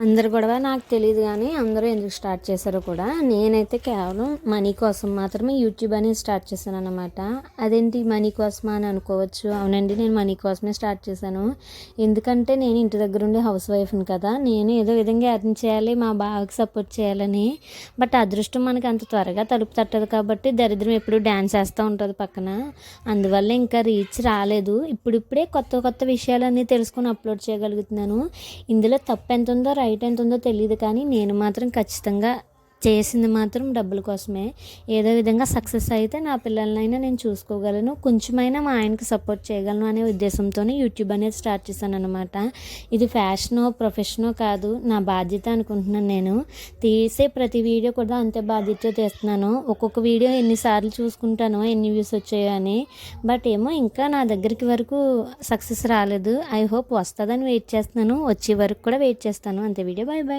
అందరు గొడవ నాకు తెలియదు కానీ అందరూ ఎందుకు స్టార్ట్ చేశారో కూడా. నేనైతే కేవలం మనీ కోసం మాత్రమే యూట్యూబ్ అనేది స్టార్ట్ చేశాను అన్నమాట. అదేంటి మనీ కోసమా అని అనుకోవచ్చు. అవునండి, నేను మనీ కోసమే స్టార్ట్ చేశాను. ఎందుకంటే నేను ఇంటి దగ్గర ఉండే హౌస్ వైఫ్ని కదా, నేను ఏదో విధంగా ఎర్న్ చేయాలి, మా బావకి సపోర్ట్ చేయాలని. బట్ అదృష్టం మనకి అంత త్వరగా తలుపు తట్టదు కాబట్టి దరిద్రం ఎప్పుడు డ్యాన్స్ వేస్తూ ఉంటుంది పక్కన. అందువల్ల ఇంకా రీచ్ రాలేదు. ఇప్పుడిప్పుడే కొత్త కొత్త విషయాలన్నీ తెలుసుకొని అప్లోడ్ చేయగలుగుతున్నాను. ఇందులో తప్పు ఎంత ఉందో రైట్ ఎంత ఉందో తెలియదు కానీ నేను మాత్రం ఖచ్చితంగా చేసింది మాత్రం డబ్బుల కోసమే. ఏదో విధంగా సక్సెస్ అయితే నా పిల్లలనైనా నేను చూసుకోగలను, కొంచెమైనా మా ఆయనకి సపోర్ట్ చేయగలను అనే ఉద్దేశంతోనే యూట్యూబ్ అనేది స్టార్ట్ చేశాను అనమాట. ఇది ఫ్యాషనో ప్రొఫెషనో కాదు, నా బాధ్యత అనుకుంటున్నాను. నేను తీసే ప్రతి వీడియో కూడా అంతే బాధ్యత తీస్తున్నాను. ఒక్కొక్క వీడియో ఎన్నిసార్లు చూసుకుంటానో, ఎన్ని వ్యూస్ వచ్చాయో అని. బట్ ఏమో ఇంకా నా దగ్గరికి వరకు సక్సెస్ రాలేదు. ఐ హోప్ వస్తుందని వెయిట్ చేస్తున్నాను. వచ్చే వరకు కూడా వెయిట్ చేస్తాను. అంతే. Video bye bye.